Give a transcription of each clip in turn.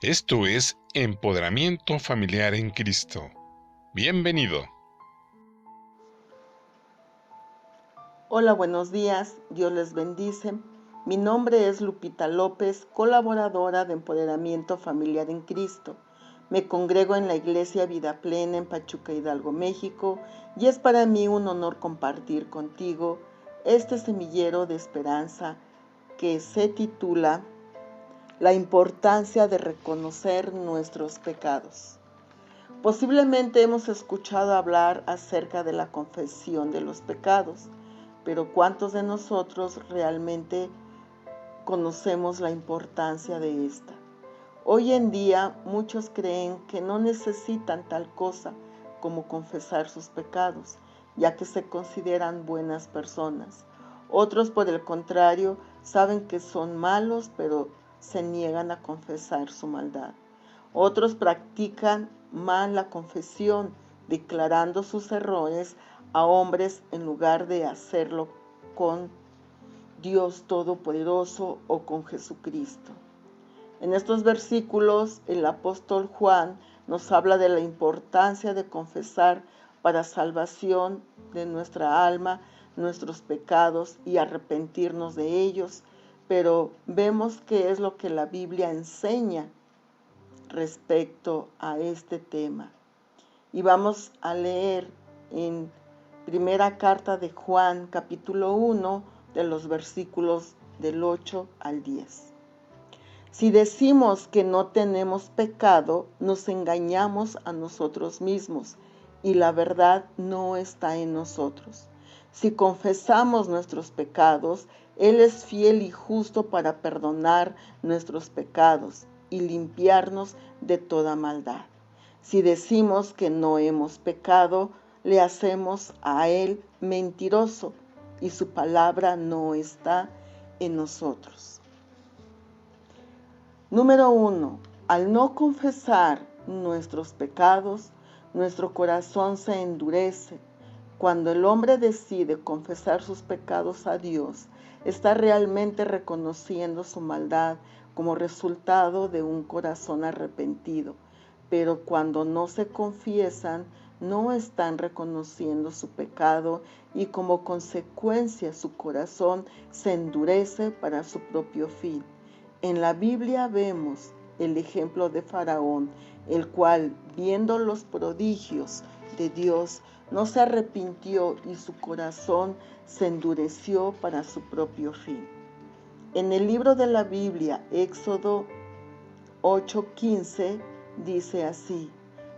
Esto es Empoderamiento Familiar en Cristo. Bienvenido. Hola, buenos días, Dios les bendice. Mi nombre es Lupita López, colaboradora de Empoderamiento Familiar en Cristo. Me congrego en la Iglesia Vida Plena en Pachuca, Hidalgo, México, y es para mí un honor compartir contigo este semillero de esperanza que se titula La importancia de reconocer nuestros pecados. Posiblemente hemos escuchado hablar acerca de la confesión de los pecados, pero ¿cuántos de nosotros realmente conocemos la importancia de esta? Hoy en día muchos creen que no necesitan tal cosa como confesar sus pecados, ya que se consideran buenas personas. Otros, por el contrario, saben que son malos, pero se niegan a confesar su maldad. Otros practican mal la confesión, declarando sus errores a hombres en lugar de hacerlo con Dios Todopoderoso o con Jesucristo. En estos versículos, el apóstol Juan nos habla de la importancia de confesar para salvación de nuestra alma nuestros pecados y arrepentirnos de ellos, pero vemos qué es lo que la Biblia enseña respecto a este tema. Y vamos a leer en primera carta de Juan, capítulo 1, de los versículos del 8 al 10. Si decimos que no tenemos pecado, nos engañamos a nosotros mismos y la verdad no está en nosotros. Si confesamos nuestros pecados, Él es fiel y justo para perdonar nuestros pecados y limpiarnos de toda maldad. Si decimos que no hemos pecado, le hacemos a Él mentiroso y su palabra no está en nosotros. Número 1. Al no confesar nuestros pecados, nuestro corazón se endurece. Cuando el hombre decide confesar sus pecados a Dios, está realmente reconociendo su maldad como resultado de un corazón arrepentido. Pero cuando no se confiesan, no están reconociendo su pecado y como consecuencia su corazón se endurece para su propio fin. En la Biblia vemos el ejemplo de Faraón, el cual, viendo los prodigios de Dios, no se arrepintió y su corazón se endureció para su propio fin. En el libro de la Biblia, Éxodo 8:15, dice así: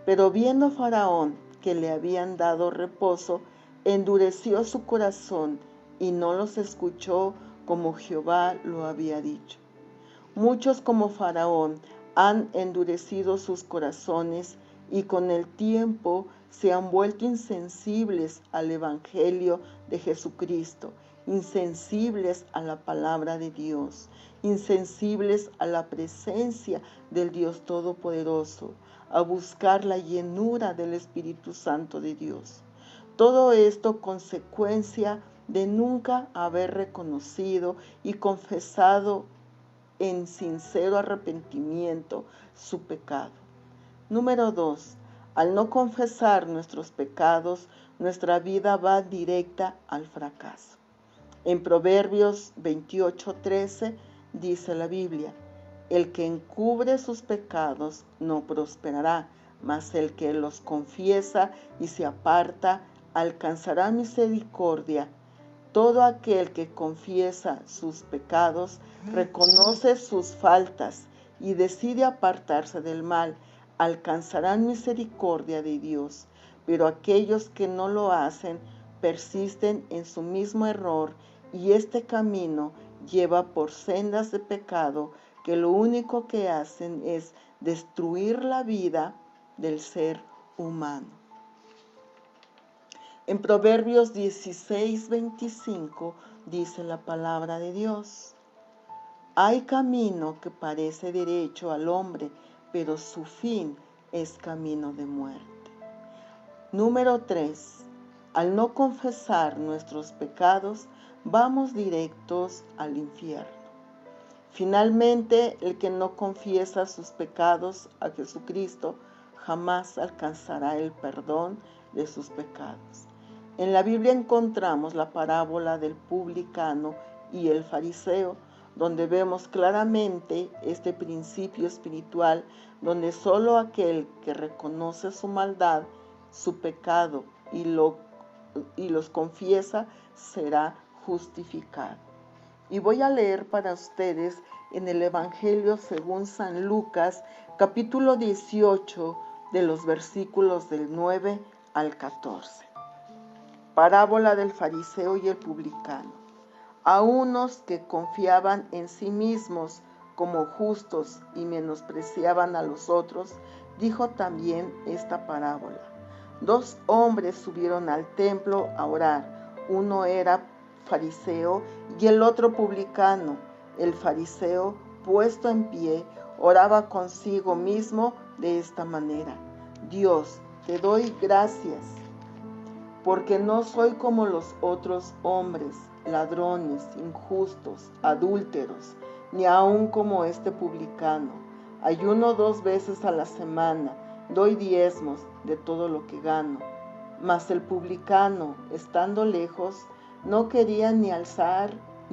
Pero viendo Faraón que le habían dado reposo, endureció su corazón y no los escuchó como Jehová lo había dicho. Muchos como Faraón han endurecido sus corazones y con el tiempo se han vuelto insensibles al Evangelio de Jesucristo, insensibles a la palabra de Dios, insensibles a la presencia del Dios Todopoderoso, a buscar la llenura del Espíritu Santo de Dios. Todo esto consecuencia de nunca haber reconocido y confesado en sincero arrepentimiento su pecado. Número 2. Al no confesar nuestros pecados, nuestra vida va directa al fracaso. En Proverbios 28:13 dice la Biblia: El que encubre sus pecados no prosperará, mas el que los confiesa y se aparta alcanzará misericordia. Todo aquel que confiesa sus pecados, reconoce sus faltas y decide apartarse del mal, alcanzarán misericordia de Dios. Pero aquellos que no lo hacen persisten en su mismo error y este camino lleva por sendas de pecado que lo único que hacen es destruir la vida del ser humano. En Proverbios 16:25 dice la palabra de Dios: Hay camino que parece derecho al hombre, pero su fin es camino de muerte. Número 3. Al no confesar nuestros pecados, vamos directos al infierno. Finalmente, el que no confiesa sus pecados a Jesucristo jamás alcanzará el perdón de sus pecados. En la Biblia encontramos la parábola del publicano y el fariseo, donde vemos claramente este principio espiritual, donde solo aquel que reconoce su maldad, su pecado y los confiesa será justificado. Y voy a leer para ustedes en el Evangelio según San Lucas, capítulo 18, de los versículos del 9 al 14. Parábola del fariseo y el publicano. A unos que confiaban en sí mismos como justos y menospreciaban a los otros, dijo también esta parábola. 2 hombres subieron al templo a orar. Uno era fariseo y el otro publicano. El fariseo, puesto en pie, oraba consigo mismo de esta manera: Dios, te doy gracias, porque no soy como los otros hombres, ladrones, injustos, adúlteros, ni aun como este publicano. Ayuno 2 veces a la semana, doy diezmos de todo lo que gano. Mas el publicano, estando lejos, no quería ni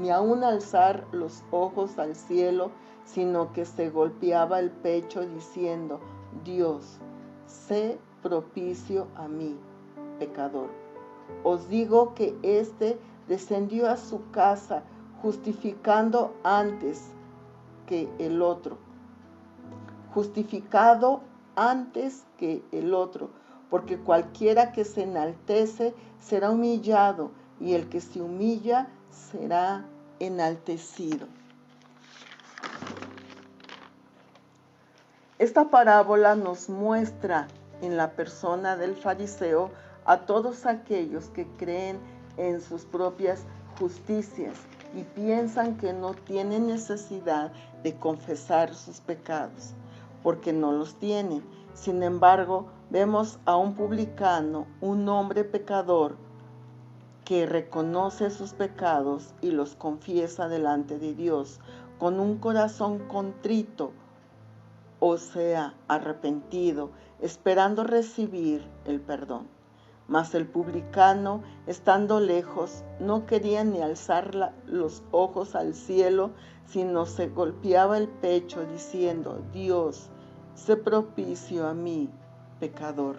aun alzar los ojos al cielo, sino que se golpeaba el pecho diciendo: Dios, sé propicio a mí, pecador. Os digo que éste descendió a su casa justificado antes que el otro, porque cualquiera que se enaltece será humillado, y el que se humilla será enaltecido. Esta parábola nos muestra en la persona del fariseo a todos aquellos que creen en sus propias justicias y piensan que no tienen necesidad de confesar sus pecados, porque no los tienen. Sin embargo, vemos a un publicano, un hombre pecador, que reconoce sus pecados y los confiesa delante de Dios con un corazón contrito, o sea, arrepentido, esperando recibir el perdón. Mas el publicano, estando lejos, no quería ni alzar los ojos al cielo, sino se golpeaba el pecho diciendo: Dios, sé propicio a mí, pecador.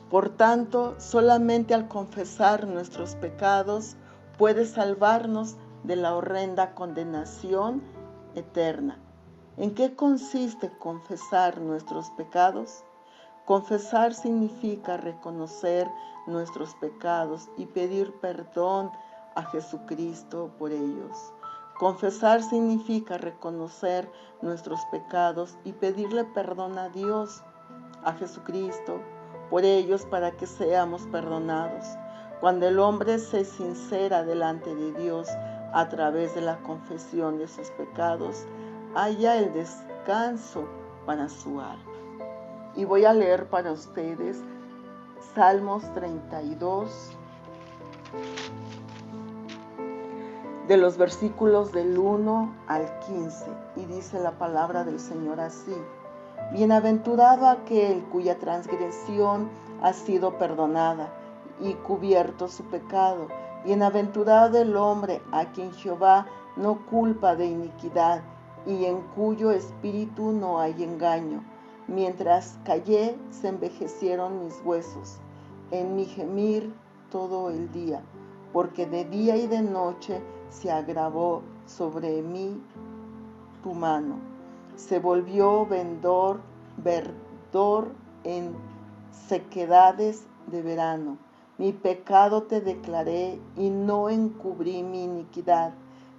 Por tanto, solamente al confesar nuestros pecados puede salvarnos de la horrenda condenación eterna. ¿En qué consiste confesar nuestros pecados? Confesar significa reconocer nuestros pecados y pedir perdón a Jesucristo por ellos. Confesar significa reconocer nuestros pecados y pedirle perdón a Dios, a Jesucristo, por ellos, para que seamos perdonados. Cuando el hombre se sincera delante de Dios a través de la confesión de sus pecados, halla el descanso para su alma. Y voy a leer para ustedes Salmos 32, de los versículos del 1 al 15, y dice la palabra del Señor así: Bienaventurado aquel cuya transgresión ha sido perdonada y cubierto su pecado. Bienaventurado el hombre a quien Jehová no culpa de iniquidad y en cuyo espíritu no hay engaño. Mientras callé, se envejecieron mis huesos en mi gemir todo el día, porque de día y de noche se agravó sobre mí tu mano. Se volvió verdor en sequedades de verano. Mi pecado te declaré y no encubrí mi iniquidad.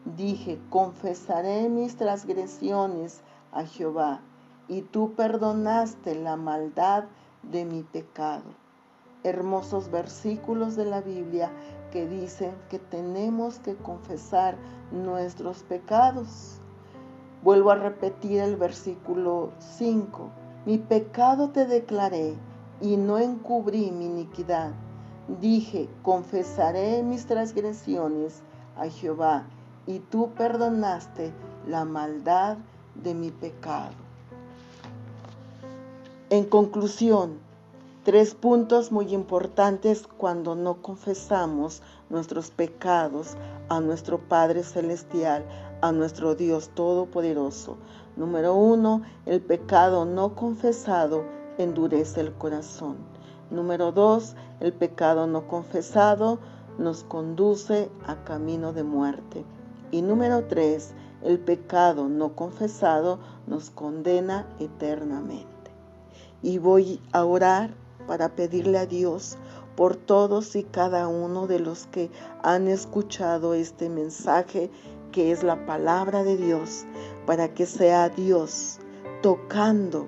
Dije: confesaré mis transgresiones a Jehová, y tú perdonaste la maldad de mi pecado. Hermosos versículos de la Biblia que dicen que tenemos que confesar nuestros pecados. Vuelvo a repetir el versículo 5. Mi pecado te declaré y no encubrí mi iniquidad. Dije: confesaré mis transgresiones a Jehová, y tú perdonaste la maldad de mi pecado. En conclusión, 3 puntos muy importantes cuando no confesamos nuestros pecados a nuestro Padre Celestial, a nuestro Dios Todopoderoso. Número 1, el pecado no confesado endurece el corazón. Número 2, el pecado no confesado nos conduce a camino de muerte. Y número 3, el pecado no confesado nos condena eternamente. Y voy a orar para pedirle a Dios por todos y cada uno de los que han escuchado este mensaje, que es la palabra de Dios, para que sea Dios tocando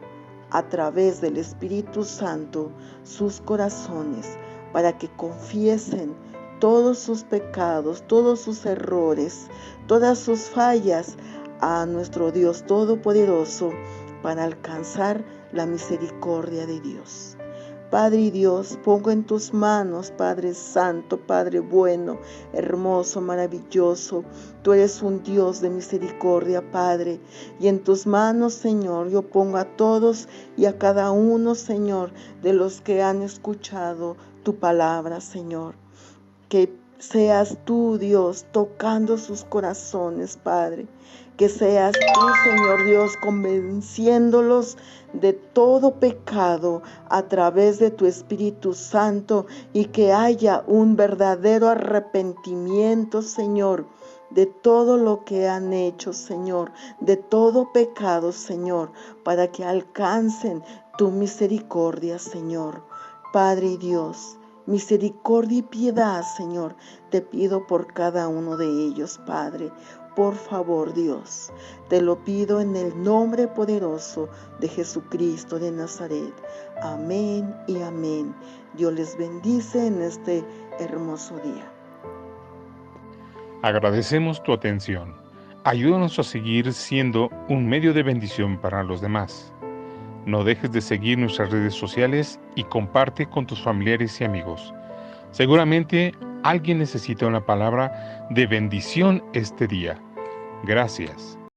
a través del Espíritu Santo sus corazones, para que confiesen todos sus pecados, todos sus errores, todas sus fallas a nuestro Dios Todopoderoso, para alcanzar la misericordia de Dios. Padre y Dios, pongo en tus manos, Padre Santo, Padre bueno, hermoso, maravilloso. Tú eres un Dios de misericordia, Padre. Y en tus manos, Señor, yo pongo a todos y a cada uno, Señor, de los que han escuchado tu palabra, Señor. Que seas tú, Dios, tocando sus corazones, Padre. Que seas tú, Señor Dios, convenciéndolos de todo pecado a través de tu Espíritu Santo, y que haya un verdadero arrepentimiento, Señor, de todo lo que han hecho, Señor, de todo pecado, Señor, para que alcancen tu misericordia, Señor. Padre y Dios, misericordia y piedad, Señor, te pido por cada uno de ellos, Padre. Por favor, Dios, te lo pido en el nombre poderoso de Jesucristo de Nazaret. Amén y amén. Dios les bendice en este hermoso día. Agradecemos tu atención. Ayúdanos a seguir siendo un medio de bendición para los demás. No dejes de seguir nuestras redes sociales y comparte con tus familiares y amigos. Seguramente alguien necesita una palabra de bendición este día. Gracias.